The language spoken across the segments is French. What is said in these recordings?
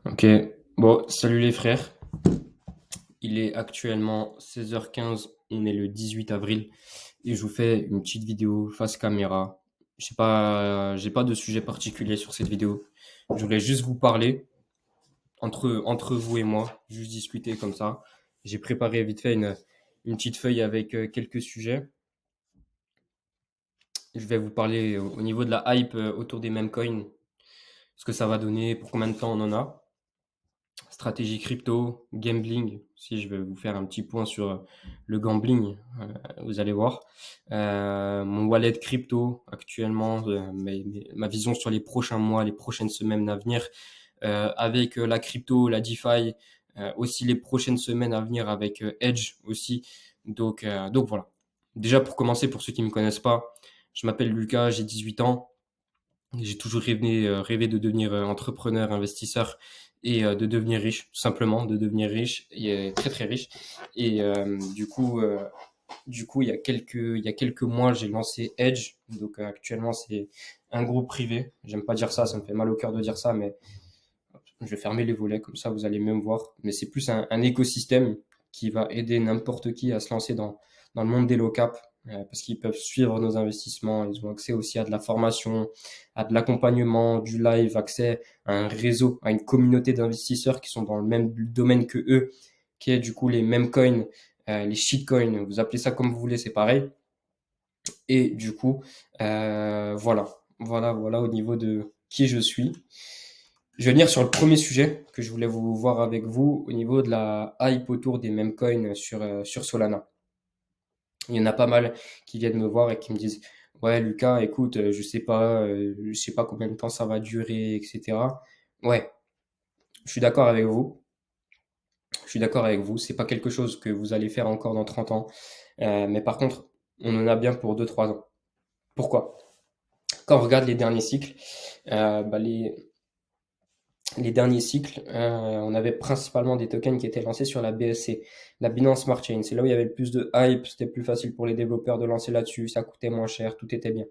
Ok, bon, salut les frères. Il est actuellement 16h15, on est le 18 avril et je vous fais une petite vidéo face caméra. Je sais pas, j'ai pas de sujet particulier sur cette vidéo. Je voulais juste vous parler entre vous et moi, juste discuter comme ça. J'ai préparé vite fait une petite feuille avec quelques sujets. Je vais vous parler au niveau de la hype autour des meme coins, ce que ça va donner, pour combien de temps on en a. Stratégie crypto, gambling. Si je vais vous faire un petit point sur le gambling, vous allez voir. Mon wallet crypto actuellement, ma vision sur les prochains mois, les prochaines semaines à venir, avec la crypto, la DeFi, aussi les prochaines semaines à venir avec Edge aussi. Donc voilà. Déjà pour commencer, pour ceux qui ne me connaissent pas, je m'appelle Lucas, j'ai 18 ans. J'ai toujours rêvé de devenir entrepreneur, investisseur et de devenir riche, tout simplement, de devenir riche et très très riche. Et du coup, il y a quelques mois, j'ai lancé Edge. Donc actuellement, c'est un groupe privé. J'aime pas dire ça, ça me fait mal au cœur de dire ça, mais je vais fermer les volets comme ça, vous allez mieux me voir. Mais c'est plus un écosystème qui va aider n'importe qui à se lancer dans le monde des low cap parce qu'ils peuvent suivre nos investissements. Ils ont accès aussi à de la formation, à de l'accompagnement, du live, accès à un réseau, à une communauté d'investisseurs qui sont dans le même domaine que eux, qui est du coup les mêmes coins, les shitcoins. Vous appelez ça comme vous voulez, c'est pareil. Et du coup, voilà au niveau de qui je suis. Je vais venir sur le premier sujet que je voulais vous voir avec vous au niveau de la hype autour des meme coins sur Solana. Il y en a pas mal qui viennent me voir et qui me disent ouais Lucas, écoute, je sais pas combien de temps ça va durer, etc. Ouais, je suis d'accord avec vous. Je suis d'accord avec vous. C'est pas quelque chose que vous allez faire encore dans 30 ans. Mais par contre, on en a bien pour 2 3 ans. Pourquoi? Quand on regarde les derniers cycles, les derniers cycles, on avait principalement des tokens qui étaient lancés sur la BSC, la Binance Smart Chain. C'est là où il y avait le plus de hype, c'était plus facile pour les développeurs de lancer là-dessus, ça coûtait moins cher, tout était bien.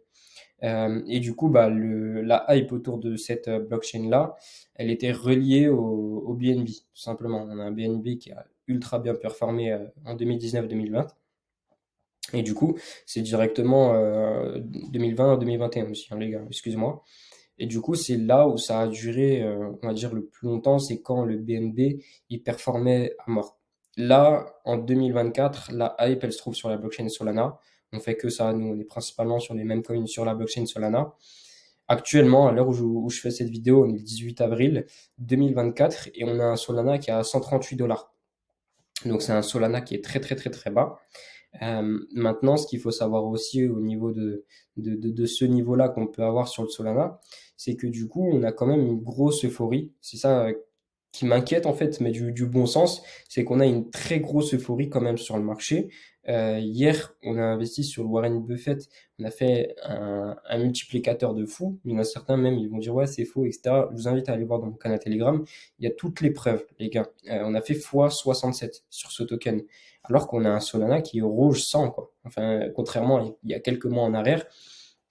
Et du coup, la hype autour de cette blockchain-là, elle était reliée au BNB, tout simplement. On a un BNB qui a ultra bien performé en 2019-2020. Et du coup, c'est directement 2020-2021 aussi, hein, les gars, excuse-moi. Et du coup, c'est là où ça a duré, on va dire, le plus longtemps, c'est quand le BNB, il performait à mort. Là, en 2024, la hype, elle se trouve sur la blockchain Solana. On fait que ça, nous, on est principalement sur les mêmes coins sur la blockchain Solana. Actuellement, à l'heure où je fais cette vidéo, on est le 18 avril 2024 et on a un Solana qui est à 138 dollars. Donc, c'est un Solana qui est très, très, très, très bas. Maintenant, ce qu'il faut savoir aussi au niveau de ce niveau-là qu'on peut avoir sur le Solana, c'est que du coup, on a quand même une grosse euphorie. C'est ça qui m'inquiète en fait, mais du bon sens, c'est qu'on a une très grosse euphorie quand même sur le marché. Hier, on a investi sur le Warren Buffett, on a fait un multiplicateur de fou. Il y en a certains même, ils vont dire ouais, c'est faux, etc. Je vous invite à aller voir dans mon canal Telegram. Il y a toutes les preuves, les gars. On a fait x67 sur ce token alors qu'on a un Solana qui est rouge sang, quoi. Enfin, contrairement il y a quelques mois en arrière,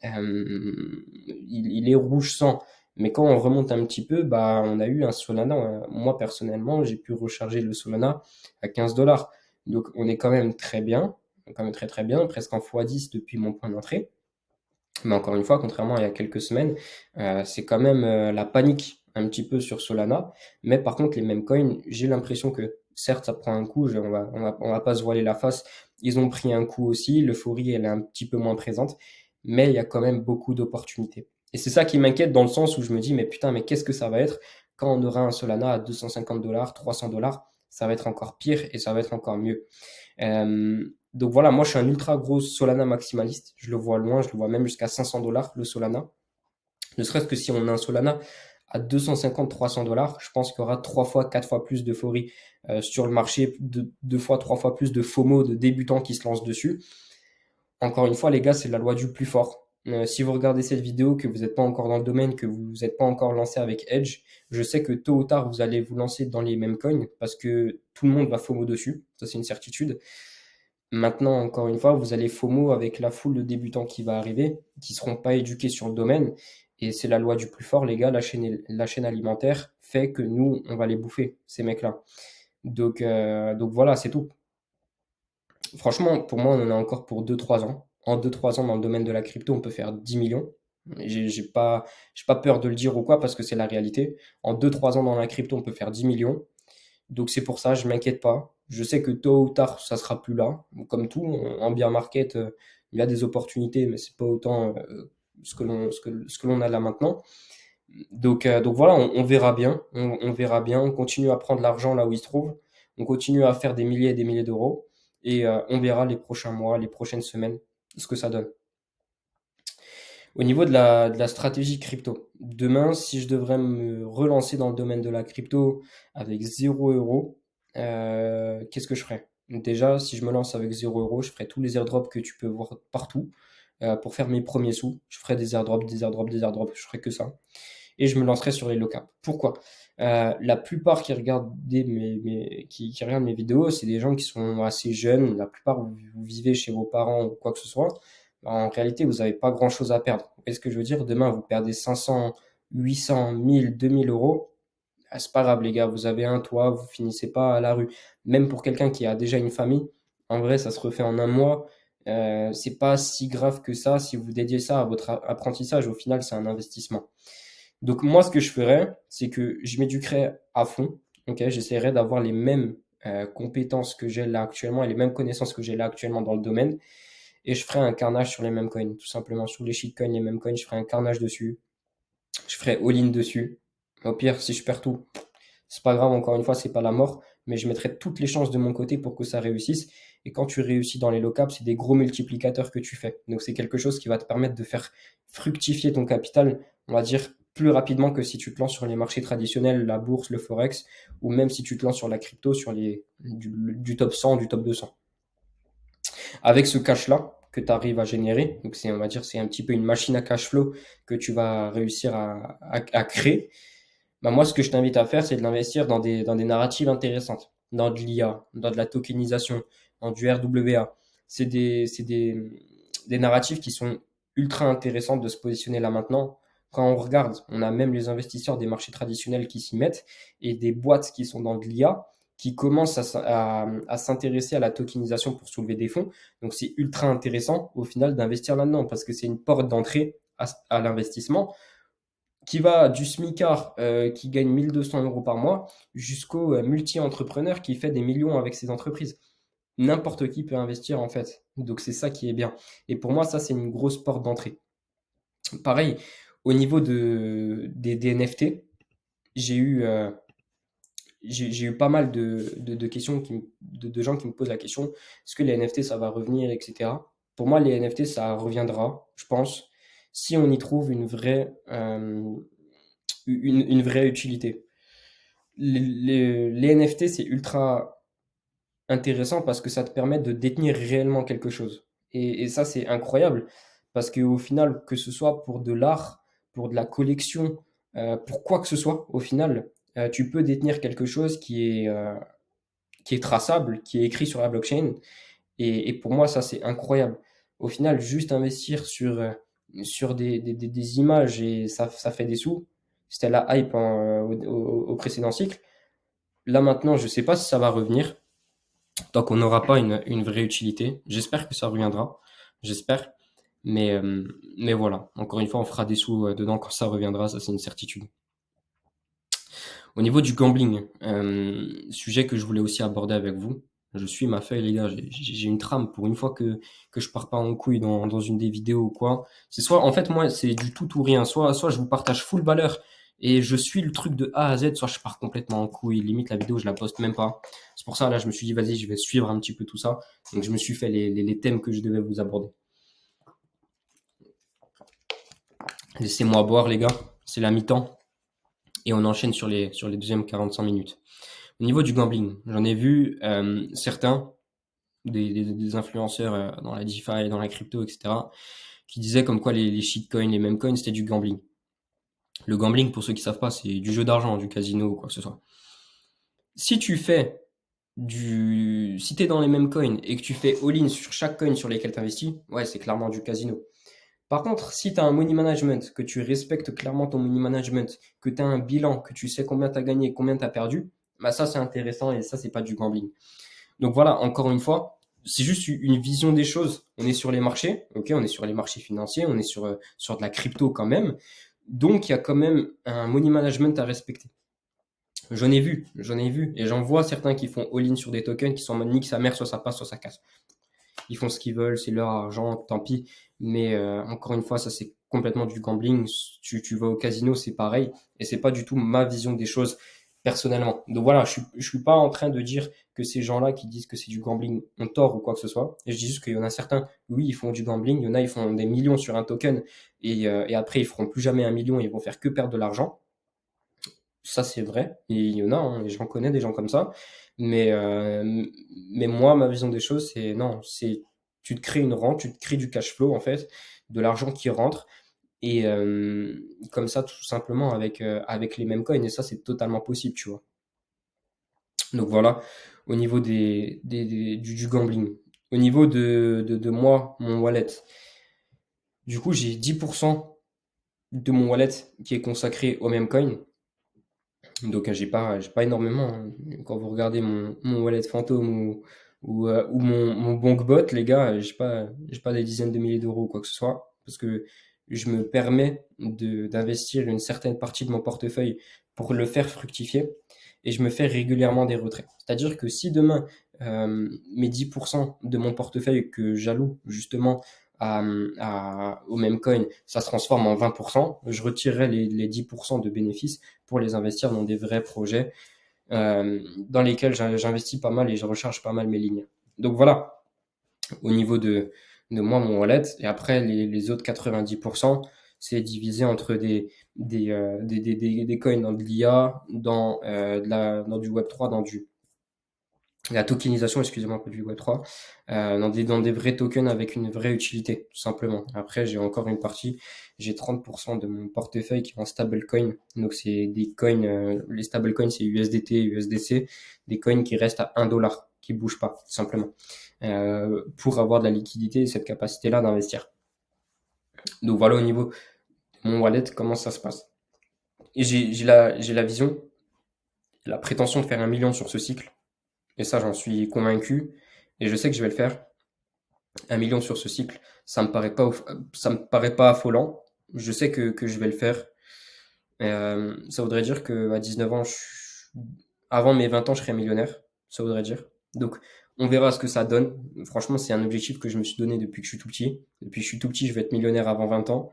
il est rouge sang. Mais quand on remonte un petit peu, bah, on a eu un Solana. Moi, personnellement, j'ai pu recharger le Solana à 15 dollars. Donc, on est quand même très bien, quand même très très bien, presque en x10 depuis mon point d'entrée. Mais encore une fois, contrairement à il y a quelques semaines, c'est quand même la panique un petit peu sur Solana. Mais par contre, les mêmes coins, j'ai l'impression que certes, ça prend un coup, on va pas se voiler la face. Ils ont pris un coup aussi, l'euphorie, elle est un petit peu moins présente, mais il y a quand même beaucoup d'opportunités. Et c'est ça qui m'inquiète dans le sens où je me dis, mais putain, mais qu'est-ce que ça va être quand on aura un Solana à 250 dollars, 300 dollars? Ça va être encore pire et ça va être encore mieux. Donc voilà, moi je suis un ultra gros Solana maximaliste. Je le vois loin, je le vois même jusqu'à 500 dollars le Solana. Ne serait-ce que si on a un Solana à 250-300 dollars, je pense qu'il y aura 3 fois, 4 fois plus d'euphorie sur le marché, 2 fois, 3 fois plus de FOMO, de débutants qui se lancent dessus. Encore une fois, les gars, c'est la loi du plus fort. Si vous regardez cette vidéo, que vous n'êtes pas encore dans le domaine, que vous n'êtes pas encore lancé avec Edge, je sais que tôt ou tard, vous allez vous lancer dans les mêmes coins parce que tout le monde va FOMO dessus. Ça, c'est une certitude. Maintenant, encore une fois, vous allez FOMO avec la foule de débutants qui va arriver, qui seront pas éduqués sur le domaine. Et c'est la loi du plus fort, les gars, la chaîne alimentaire fait que nous, on va les bouffer, ces mecs-là. Donc voilà, c'est tout. Franchement, pour moi, on en a encore pour 2-3 ans. En 2-3 ans, dans le domaine de la crypto, on peut faire 10 millions. J'ai pas peur de le dire ou quoi, parce que c'est la réalité. En 2-3 ans, dans la crypto, on peut faire 10 millions. Donc c'est pour ça, je m'inquiète pas. Je sais que tôt ou tard, ça sera plus là. Comme tout, en bear market, il y a des opportunités, mais c'est pas autant ce que l'on a là maintenant. Donc voilà, on verra bien. On verra bien. On continue à prendre l'argent là où il se trouve. On continue à faire des milliers et des milliers d'euros. Et on verra les prochains mois, les prochaines semaines, ce que ça donne. Au niveau de la stratégie crypto, demain, si je devrais me relancer dans le domaine de la crypto avec 0 euros, qu'est-ce que je ferais? Déjà, si je me lance avec 0 euros, je ferai tous les airdrops que tu peux voir partout pour faire mes premiers sous. Je ferai des airdrops, des airdrops, des airdrops, je ferai que ça. Et je me lancerai sur les locales. Pourquoi? La plupart qui regardent, qui regardent mes vidéos, c'est des gens qui sont assez jeunes. La plupart, vous vivez chez vos parents ou quoi que ce soit. En réalité, vous n'avez pas grand-chose à perdre. Vous voyez ce que je veux dire? Demain, vous perdez 500, 800, 1000, 2000 euros. Ah, c'est pas grave, les gars. Vous avez un toit, vous finissez pas à la rue. Même pour quelqu'un qui a déjà une famille, en vrai, ça se refait en un mois. C'est pas si grave que ça. Si vous dédiez ça à votre apprentissage, au final, c'est un investissement. Donc moi, ce que je ferais, c'est que je m'éduquerais à fond. Ok, j'essaierais d'avoir les mêmes compétences que j'ai là actuellement et les mêmes connaissances que j'ai là actuellement dans le domaine. Et je ferais un carnage sur les mêmes coins, tout simplement sur les shitcoins, les mêmes coins. Je ferais un carnage dessus. Je ferais all-in dessus. Au pire, si je perds tout, c'est pas grave. Encore une fois, c'est pas la mort, mais je mettrai toutes les chances de mon côté pour que ça réussisse. Et quand tu réussis dans les low-caps, c'est des gros multiplicateurs que tu fais. Donc c'est quelque chose qui va te permettre de faire fructifier ton capital, on va dire, plus rapidement que si tu te lances sur les marchés traditionnels, la bourse, le forex, ou même si tu te lances sur la crypto, sur du top 100, du top 200. Avec ce cash-là que tu arrives à générer, donc on va dire, c'est un petit peu une machine à cash flow que tu vas réussir à créer. Bah moi, ce que je t'invite à faire, c'est de l'investir dans des narratives intéressantes, dans de l'IA, dans de la tokenisation, dans du RWA. C'est des narratifs qui sont ultra intéressants de se positionner là maintenant. Quand on regarde, on a même les investisseurs des marchés traditionnels qui s'y mettent et des boîtes qui sont dans de l'IA qui commencent à s'intéresser à la tokenisation pour soulever des fonds. Donc c'est ultra intéressant au final d'investir là-dedans parce que c'est une porte d'entrée à l'investissement qui va du smicard qui gagne 1200 euros par mois jusqu'au multi-entrepreneur qui fait des millions avec ses entreprises. N'importe qui peut investir en fait. Donc c'est ça qui est bien. Et pour moi, ça, c'est une grosse porte d'entrée. Pareil, au niveau des NFT, j'ai eu, euh, j'ai eu pas mal de questions, de gens qui me posent la question, est-ce que les NFT, ça va revenir, etc. Pour moi, les NFT, ça reviendra, je pense, si on y trouve une vraie utilité. Les NFT, c'est ultra intéressant parce que ça te permet de détenir réellement quelque chose. Et ça, c'est incroyable parce qu'au final, que ce soit pour de l'art, pour de la collection, pour quoi que ce soit, au final, tu peux détenir quelque chose qui est traçable, qui est écrit sur la blockchain. Et pour moi, ça, c'est incroyable. Au final, juste investir sur des images et ça fait des sous. C'était la hype au précédent cycle. Là maintenant, je ne sais pas si ça va revenir tant qu'on n'aura pas une vraie utilité. J'espère que ça reviendra. J'espère. Mais voilà. Encore une fois, on fera des sous dedans quand ça reviendra. Ça, c'est une certitude. Au niveau du gambling, sujet que je voulais aussi aborder avec vous. Je suis ma feuille, les gars. J'ai une trame pour une fois que je pars pas en couille dans une des vidéos ou quoi. C'est soit, en fait, moi, c'est du tout ou rien. Soit je vous partage full valeur et je suis le truc de A à Z, soit je pars complètement en couille. Limite, la vidéo, je la poste même pas. C'est pour ça, là, je me suis dit, vas-y, je vais suivre un petit peu tout ça. Donc, je me suis fait les thèmes que je devais vous aborder. Laissez-moi boire, les gars. C'est la mi-temps. Et on enchaîne sur les deuxièmes 45 minutes. Au niveau du gambling, j'en ai vu certains, des influenceurs dans la DeFi, dans la crypto, etc., qui disaient comme quoi les shitcoins, les meme coins, c'était du gambling. Le gambling, pour ceux qui savent pas, c'est du jeu d'argent, du casino ou quoi que ce soit. Si tu fais si t'es dans les mêmes coins et que tu fais all-in sur chaque coin sur lesquels tu investis, ouais, c'est clairement du casino. Par contre, si tu as un money management, que tu respectes clairement ton money management, que tu as un bilan, que tu sais combien tu as gagné, combien tu as perdu, bah ça c'est intéressant et ça c'est pas du gambling. Donc voilà, encore une fois, c'est juste une vision des choses. On est sur les marchés, ok, on est sur les marchés financiers, on est sur de la crypto quand même. Donc il y a quand même un money management à respecter. J'en ai vu, et j'en vois certains qui font all-in sur des tokens qui sont en mode nique sa mère, soit ça passe, soit ça casse. Ils font ce qu'ils veulent, c'est leur argent, tant pis. Mais encore une fois, ça c'est complètement du gambling. Tu vas au casino, c'est pareil, et c'est pas du tout ma vision des choses personnellement. Donc voilà, je suis pas en train de dire que ces gens-là qui disent que c'est du gambling ont tort ou quoi que ce soit. Et je dis juste qu'il y en a certains, oui, ils font du gambling, il y en a, ils font des millions sur un token, et après ils feront plus jamais un million, ils vont faire que perdre de l'argent. Ça, c'est vrai. Et il y en a, hein, et j'en connais des gens comme ça. Mais, euh, mais moi, ma vision des choses, c'est non, c'est tu te crées une rente, tu te crées du cash flow, en fait, de l'argent qui rentre. Et comme ça, tout simplement, avec les mêmes coins. Et ça, c'est totalement possible, tu vois. Donc voilà, au niveau du gambling. Au niveau de moi, mon wallet. Du coup, j'ai 10% de mon wallet qui est consacré au même coin. Donc j'ai pas énormément, hein. Quand vous regardez mon wallet fantôme ou mon BankBot, les gars, j'ai pas des dizaines de milliers d'euros ou quoi que ce soit, parce que je me permets d'investir une certaine partie de mon portefeuille pour le faire fructifier et je me fais régulièrement des retraits. C'est-à-dire que si demain, mes 10% de mon portefeuille que j'alloue justement au même coin, ça se transforme en 20%, je retirerai les 10% de bénéfices pour les investir dans des vrais projets dans lesquels j'investis pas mal et je recharge pas mal mes lignes. Donc voilà, au niveau de moi, mon wallet. Et après, les autres 90%, c'est divisé entre des coins dans de l'IA, dans du Web3, dans la tokenisation, excusez-moi, pas du Web3, dans des vrais tokens avec une vraie utilité, tout simplement. Après, j'ai encore une partie, j'ai 30% de mon portefeuille qui est en stablecoin. Donc, c'est des coins, les stablecoins, c'est USDT, USDC, des coins qui restent à 1 dollar, qui bougent pas, tout simplement, pour avoir de la liquidité et cette capacité-là d'investir. Donc, voilà au niveau de mon wallet, comment ça se passe. Et j'ai la vision, la prétention de faire 1 million sur ce cycle. Et ça, j'en suis convaincu. Et je sais que je vais le faire. 1 million sur ce cycle, ça me paraît pas affolant. Je sais que je vais le faire. Ça voudrait dire qu'à 19 ans, avant mes 20 ans, je serai millionnaire. Ça voudrait dire. Donc, on verra ce que ça donne. Franchement, c'est un objectif que je me suis donné depuis que je suis tout petit. Depuis que je suis tout petit, je vais être millionnaire avant 20 ans.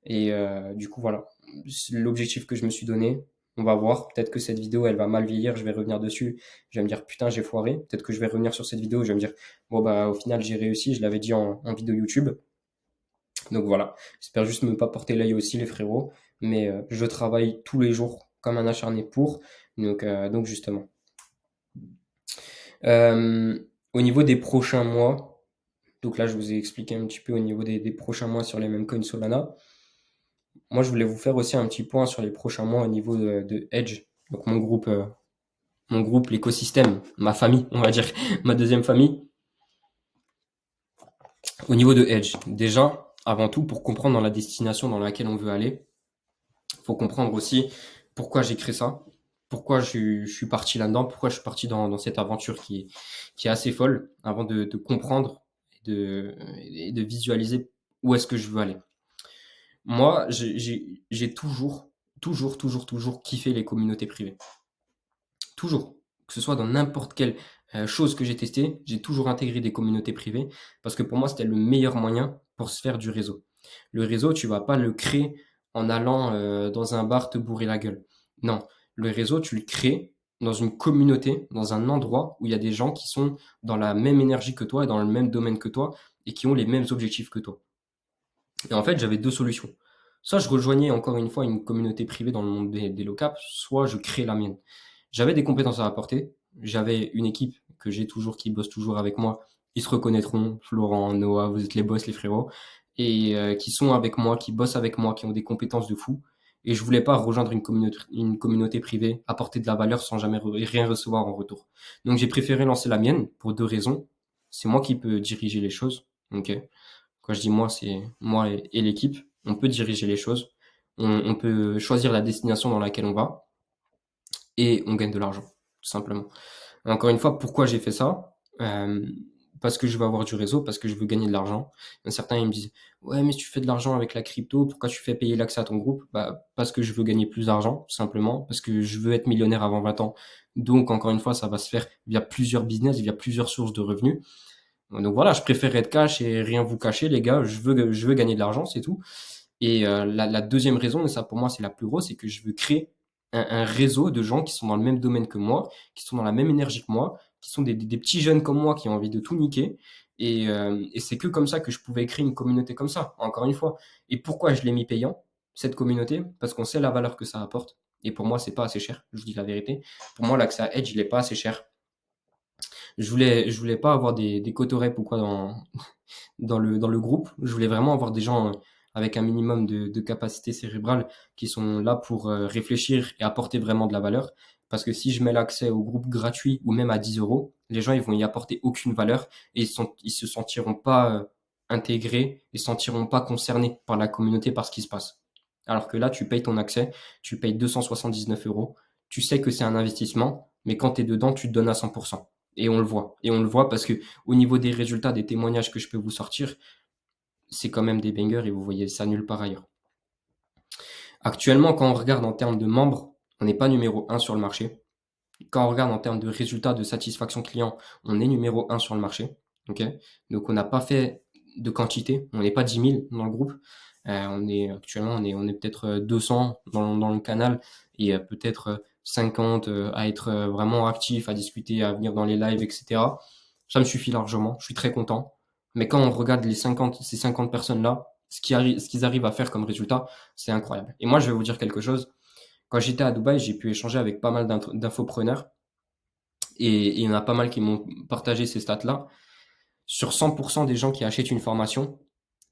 Et du coup, voilà. C'est l'objectif que je me suis donné. On va voir. Peut-être que cette vidéo, elle va mal vieillir. Je vais revenir dessus. Je vais me dire, putain, j'ai foiré. Peut-être que je vais revenir sur cette vidéo. Je vais me dire, bon, bah, au final, j'ai réussi. Je l'avais dit en vidéo YouTube. Donc voilà. J'espère juste ne pas porter l'œil aussi, les frérots. Mais je travaille tous les jours comme un acharné pour. Donc justement. Euh, Au niveau des prochains mois, donc là, je vous ai expliqué un petit peu au niveau des prochains mois sur les mêmes coins Solana. Moi, je voulais vous faire aussi un petit point sur les prochains mois au niveau de Edge. Donc mon groupe, l'écosystème, ma famille, on va dire, ma deuxième famille. Au niveau de Edge, déjà, avant tout, pour comprendre dans la destination dans laquelle on veut aller, il faut comprendre aussi pourquoi j'ai créé ça, pourquoi je suis parti là-dedans, pourquoi je suis parti dans cette aventure qui est assez folle, avant de comprendre et de visualiser où est-ce que je veux aller. Moi, j'ai toujours kiffé les communautés privées. Toujours. Que ce soit dans n'importe quelle chose que j'ai testée, j'ai toujours intégré des communautés privées parce que pour moi, c'était le meilleur moyen pour se faire du réseau. Le réseau, tu vas pas le créer en allant dans un bar te bourrer la gueule. Non, le réseau, tu le crées dans une communauté, dans un endroit où il y a des gens qui sont dans la même énergie que toi et dans le même domaine que toi et qui ont les mêmes objectifs que toi. Et en fait, j'avais deux solutions. Soit je rejoignais encore une fois une communauté privée dans le monde des low-cap, soit je crée la mienne. J'avais des compétences à apporter. J'avais une équipe que j'ai toujours, qui bosse toujours avec moi. Ils se reconnaîtront. Florent, Noah, vous êtes les boss, les frérots. Et qui sont avec moi, qui bossent avec moi, qui ont des compétences de fou. Et je voulais pas rejoindre une communauté privée, apporter de la valeur sans jamais rien recevoir en retour. Donc j'ai préféré lancer la mienne pour deux raisons. C'est moi qui peux diriger les choses. Ok. Quand je dis moi, c'est moi et l'équipe. On peut diriger les choses. On peut choisir la destination dans laquelle on va et on gagne de l'argent, tout simplement. Encore une fois, pourquoi j'ai fait ça? Parce que je veux avoir du réseau, parce que je veux gagner de l'argent. Certains, ils me disent, ouais, mais si tu fais de l'argent avec la crypto, pourquoi tu fais payer l'accès à ton groupe? Bah, parce que je veux gagner plus d'argent, tout simplement, parce que je veux être millionnaire avant 20 ans. Donc, encore une fois, ça va se faire via plusieurs business, via plusieurs sources de revenus. Donc voilà, je préfère être cash et rien vous cacher, les gars. Je veux gagner de l'argent, c'est tout. Et la deuxième raison, et ça pour moi c'est la plus grosse, c'est que je veux créer un réseau de gens qui sont dans le même domaine que moi, qui sont dans la même énergie que moi, qui sont des petits jeunes comme moi qui ont envie de tout niquer. Et c'est que comme ça que je pouvais créer une communauté comme ça, encore une fois. Et pourquoi je l'ai mis payant, cette communauté? Parce qu'on sait la valeur que ça apporte. Et pour moi, c'est pas assez cher, je vous dis la vérité. Pour moi, l'accès à Edge, il est pas assez cher. Je voulais pas avoir des cotorep ou quoi dans le groupe. Je voulais vraiment avoir des gens avec un minimum de capacité cérébrale qui sont là pour réfléchir et apporter vraiment de la valeur. Parce que si je mets l'accès au groupe gratuit ou même à 10 euros, les gens ils vont y apporter aucune valeur et ils se sentiront pas intégrés et se sentiront pas concernés par la communauté, par ce qui se passe. Alors que là, tu payes ton accès, tu payes 279 euros, tu sais que c'est un investissement, mais quand tu es dedans, tu te donnes à 100%. Et on le voit. Et on le voit parce que au niveau des résultats, des témoignages que je peux vous sortir, c'est quand même des bangers et vous voyez ça nulle part ailleurs. Actuellement, quand on regarde en termes de membres, on n'est pas numéro un sur le marché. Quand on regarde en termes de résultats de satisfaction client, on est numéro un sur le marché. Ok. Donc on n'a pas fait de quantité, on n'est pas 10 000 dans le groupe. Actuellement, on est peut-être 200 dans le canal et peut-être 50 à être vraiment actif, à discuter, à venir dans les lives, etc. Ça me suffit largement, je suis très content. Mais quand on regarde ces 50 personnes-là, ce qu'ils arrivent à faire comme résultat, c'est incroyable. Et moi, je vais vous dire quelque chose. Quand j'étais à Dubaï, j'ai pu échanger avec pas mal d'infopreneurs et il y en a pas mal qui m'ont partagé ces stats-là. Sur 100% des gens qui achètent une formation,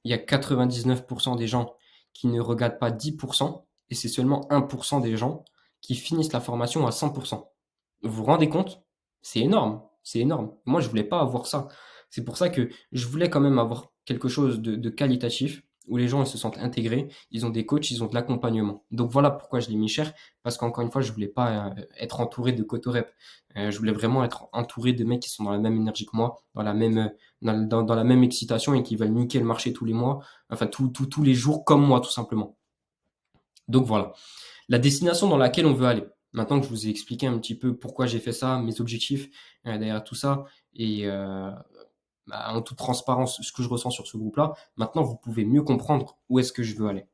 il y a 99% des gens qui ne regardent pas 10% et c'est seulement 1% des gens qui finissent la formation à 100%. Vous vous rendez compte? C'est énorme, c'est énorme. Moi, je voulais pas avoir ça. C'est pour ça que je voulais quand même avoir quelque chose de qualitatif où les gens ils se sentent intégrés, ils ont des coachs, ils ont de l'accompagnement. Donc voilà pourquoi je l'ai mis cher, parce qu'encore une fois, je voulais pas être entouré de cotorep. Je voulais vraiment être entouré de mecs qui sont dans la même énergie que moi, dans la même excitation et qui veulent niquer le marché tous les mois, enfin tous les jours comme moi tout simplement. Donc voilà, la destination dans laquelle on veut aller. Maintenant que je vous ai expliqué un petit peu pourquoi j'ai fait ça, mes objectifs derrière tout ça, et en toute transparence ce que je ressens sur ce groupe-là, maintenant vous pouvez mieux comprendre où est-ce que je veux aller.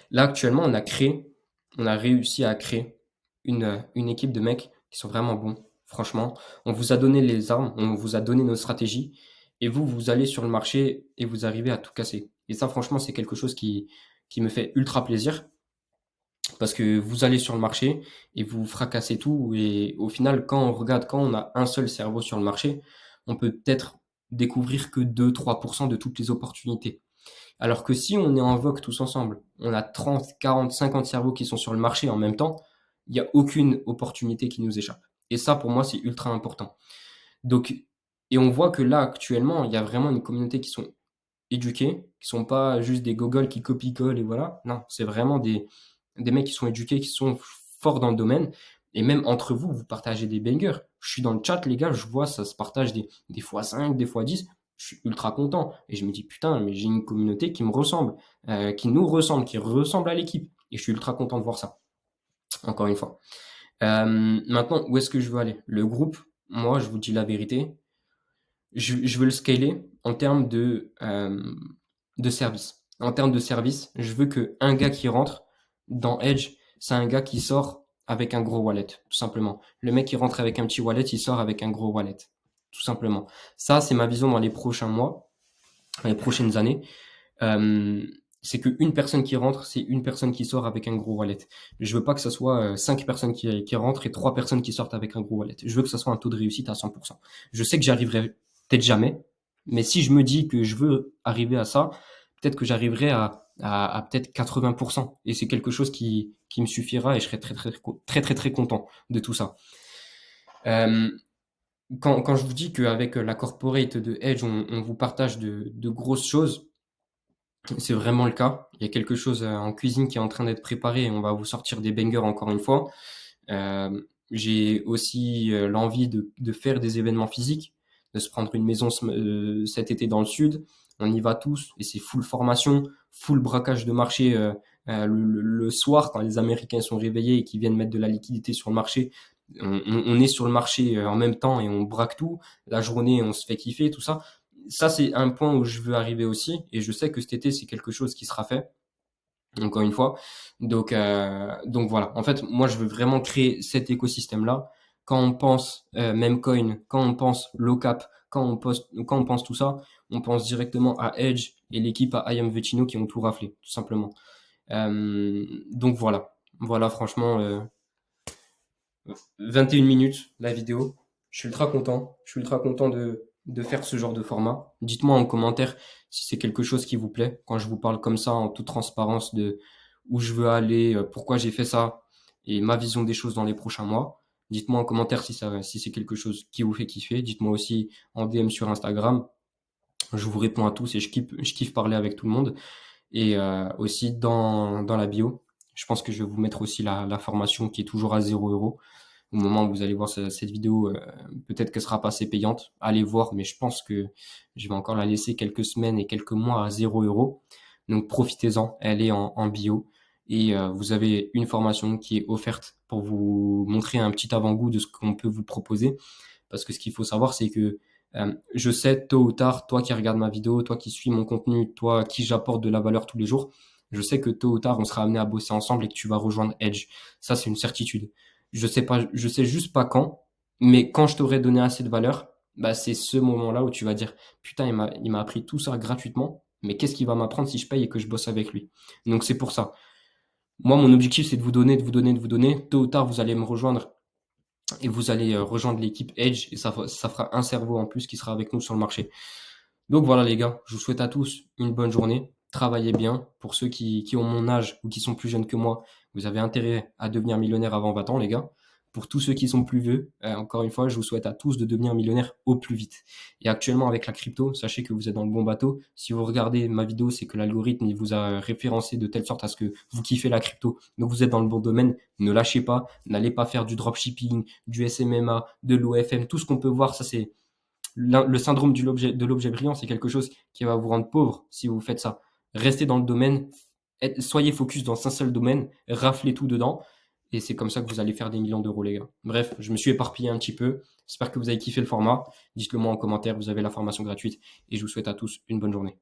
Là actuellement, on a réussi à créer une équipe de mecs qui sont vraiment bons. Franchement, on vous a donné les armes, on vous a donné nos stratégies, et vous allez sur le marché et vous arrivez à tout casser. Et ça, franchement, c'est quelque chose qui me fait ultra plaisir parce que vous allez sur le marché et vous fracassez tout. Et au final, quand on a un seul cerveau sur le marché, on peut peut-être découvrir que 2-3% de toutes les opportunités. Alors que si on est en vogue tous ensemble, on a 30, 40, 50 cerveaux qui sont sur le marché en même temps, il n'y a aucune opportunité qui nous échappe. Et ça, pour moi, c'est ultra important. Donc, et on voit que là, actuellement, il y a vraiment une communauté qui sont éduqués, qui sont pas juste des gogoles qui copient-collent et voilà. Non, c'est vraiment des mecs qui sont éduqués, qui sont forts dans le domaine. Et même entre vous, vous partagez des bangers. Je suis dans le chat, les gars, je vois ça se partage des fois 5, des fois 10. Je suis ultra content. Et je me dis, putain, mais j'ai une communauté qui me ressemble, qui nous ressemble, qui ressemble à l'équipe. Et je suis ultra content de voir ça. Encore une fois. Maintenant, où est-ce que je veux aller? Le groupe, moi, je vous dis la vérité, je veux le scaler en termes de service. En termes de service, je veux que un gars qui rentre dans Edge, c'est un gars qui sort avec un gros wallet, tout simplement. Le mec qui rentre avec un petit wallet, il sort avec un gros wallet, tout simplement. Ça, c'est ma vision dans les prochains mois, dans les prochaines années. Euh, c'est qu'une personne qui rentre, c'est une personne qui sort avec un gros wallet. Je veux pas que ce soit 5 personnes qui rentrent et 3 personnes qui sortent avec un gros wallet. Je veux que ce soit un taux de réussite à 100%. Je sais que j'y arriverai peut-être jamais, mais si je me dis que je veux arriver à ça, peut-être que j'arriverai à peut-être 80%. Et c'est quelque chose qui me suffira et je serai très, très, très, très, très, très content de tout ça. Euh, quand je vous dis qu'avec la corporate de Edge, on vous partage de grosses choses, c'est vraiment le cas. Il y a quelque chose en cuisine qui est en train d'être préparé et on va vous sortir des bangers encore une fois. J'ai aussi l'envie de faire des événements physiques, de se prendre une maison cet été dans le sud. On y va tous et c'est full formation, full braquage de marché le soir quand les Américains sont réveillés et qu'ils viennent mettre de la liquidité sur le marché. On est sur le marché en même temps et on braque tout. La journée, on se fait kiffer, tout ça. Ça, c'est un point où je veux arriver aussi et je sais que cet été, c'est quelque chose qui sera fait encore une fois. Donc voilà. En fait, moi, je veux vraiment créer cet écosystème-là. Quand on pense Memcoin, quand on pense Locap, quand on pense tout ça, on pense directement à Edge et l'équipe à I Am Vecino qui ont tout raflé, tout simplement. Donc voilà. Voilà, franchement, 21 minutes la vidéo. Je suis ultra content. Je suis ultra content de faire ce genre de format. Dites-moi en commentaire si c'est quelque chose qui vous plaît. Quand je vous parle comme ça en toute transparence de où je veux aller, pourquoi j'ai fait ça et ma vision des choses dans les prochains mois. Dites-moi en commentaire si c'est quelque chose qui vous fait kiffer. Dites-moi aussi en DM sur Instagram. Je vous réponds à tous et je kiffe parler avec tout le monde. Et aussi dans la bio, je pense que je vais vous mettre aussi la formation qui est toujours à 0 € au moment où vous allez voir cette vidéo, peut-être qu'elle sera pas assez payante. Allez voir, mais je pense que je vais encore la laisser quelques semaines et quelques mois à 0 €. Donc profitez-en, elle est en bio. Et vous avez une formation qui est offerte pour vous montrer un petit avant-goût de ce qu'on peut vous proposer. Parce que ce qu'il faut savoir, c'est que je sais tôt ou tard, toi qui regardes ma vidéo, toi qui suis mon contenu, toi qui j'apporte de la valeur tous les jours, je sais que tôt ou tard, on sera amené à bosser ensemble et que tu vas rejoindre Edge. Ça, c'est une certitude. Je sais pas, je sais juste pas quand, mais quand je t'aurai donné assez de valeur, bah, c'est ce moment-là où tu vas dire, putain, il m'a appris tout ça gratuitement, mais qu'est-ce qu'il va m'apprendre si je paye et que je bosse avec lui? Donc, c'est pour ça. Moi, mon objectif, c'est de vous donner, de vous donner, de vous donner. Tôt ou tard, vous allez me rejoindre et vous allez rejoindre l'équipe Edge et ça fera un cerveau en plus qui sera avec nous sur le marché. Donc voilà les gars, je vous souhaite à tous une bonne journée. Travaillez bien. Pour ceux qui ont mon âge ou qui sont plus jeunes que moi, vous avez intérêt à devenir millionnaire avant 20 ans les gars. Pour tous ceux qui sont plus vieux, encore une fois, je vous souhaite à tous de devenir millionnaire au plus vite. Et actuellement avec la crypto, sachez que vous êtes dans le bon bateau. Si vous regardez ma vidéo, c'est que l'algorithme il vous a référencé de telle sorte à ce que vous kiffez la crypto. Donc vous êtes dans le bon domaine. Ne lâchez pas. N'allez pas faire du dropshipping, du SMMA, de l'OFM, tout ce qu'on peut voir. Ça c'est le syndrome de l'objet brillant, c'est quelque chose qui va vous rendre pauvre si vous faites ça. Restez dans le domaine, soyez focus dans un seul domaine, raflez tout dedans, et c'est comme ça que vous allez faire des millions d'euros, les gars. Bref, je me suis éparpillé un petit peu. J'espère que vous avez kiffé le format. Dites-le moi en commentaire, vous avez la formation gratuite, et je vous souhaite à tous une bonne journée.